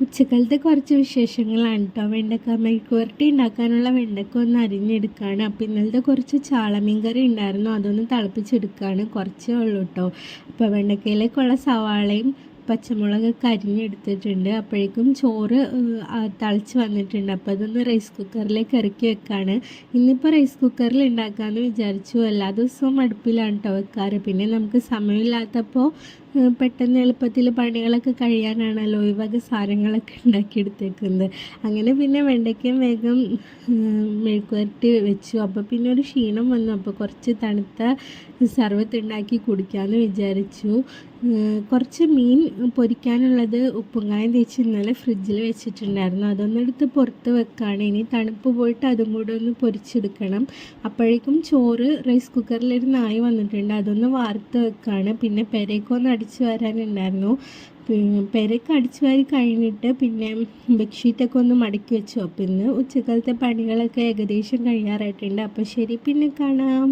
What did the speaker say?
ഉച്ചക്കാലത്തെ കുറച്ച് വിശേഷങ്ങളാണ് കേട്ടോ. വെണ്ടക്ക മെഴുക്കുവരട്ടി ഉണ്ടാക്കാനുള്ള വെണ്ടക്ക ഒന്ന് അരിഞ്ഞെടുക്കുകയാണ്. അപ്പോൾ ഇന്നലത്തെ കുറച്ച് ചാളമീൻ കറി ഉണ്ടായിരുന്നു, അതൊന്ന് തിളപ്പിച്ചെടുക്കുകയാണ്. കുറച്ചേ ഉള്ളൂ കേട്ടോ. അപ്പോൾ വെണ്ടക്കയിലേക്കുള്ള സവാളയും പച്ചമുളകൊക്കെ അരിഞ്ഞെടുത്തിട്ടുണ്ട്. അപ്പോഴേക്കും ചോറ് തിളച്ച് വന്നിട്ടുണ്ട്. അപ്പോൾ അതൊന്ന് റൈസ് കുക്കറിലേക്ക് ഇറക്കി വെക്കുകയാണ്. ഇന്നിപ്പോൾ റൈസ് കുക്കറിൽ ഉണ്ടാക്കാമെന്ന് വിചാരിച്ചു. എല്ലാ ദിവസവും അടുപ്പിലാണ് കേട്ടോ വെക്കാറ്. പിന്നെ നമുക്ക് സമയമില്ലാത്തപ്പോൾ പെട്ടെന്ന് എളുപ്പത്തിൽ പണികളൊക്കെ കഴിയാനാണല്ലോ ഈ വക സാധനങ്ങളൊക്കെ ഉണ്ടാക്കിയെടുത്തേക്കുന്നത്. അങ്ങനെ പിന്നെ വെണ്ടയ്ക്കയും വേഗം മെഴുക്കുവരട്ടി വെച്ചു. അപ്പോൾ പിന്നെ ഒരു ക്ഷീണം വന്നു. അപ്പോൾ കുറച്ച് തണുത്ത സർവത്ത് ഉണ്ടാക്കി കുടിക്കാമെന്ന് വിചാരിച്ചു. കുറച്ച് മീൻ പൊരിക്കാനുള്ളത് ഉപ്പുങ്കായം തേച്ച് ഇന്നലെ ഫ്രിഡ്ജിൽ വെച്ചിട്ടുണ്ടായിരുന്നു, അതൊന്നെടുത്ത് പുറത്ത് വെക്കുകയാണ്. ഇനി തണുപ്പ് പോയിട്ട് അതും കൂടെ ഒന്ന് പൊരിച്ചെടുക്കണം. അപ്പോഴേക്കും ചോറ് റൈസ് കുക്കറിലൊരു നായി വന്നിട്ടുണ്ട്, അതൊന്ന് വാർത്ത് വെക്കുകയാണ്. പിന്നെ പെരേക്കൊന്ന് അടിച്ചു വരാനുണ്ടായിരുന്നു. പെരക്ക് അടിച്ചു വാരി കഴിഞ്ഞിട്ട് പിന്നെ ബെഡ്ഷീറ്റൊക്കെ ഒന്ന് മടക്കി വെച്ചു. അപ്പോൾ ഇന്ന് ഉച്ചക്കാലത്തെ പണികളൊക്കെ ഏകദേശം കഴിയാറായിട്ടുണ്ട്. അപ്പോൾ ശരി, പിന്നെ കാണാം.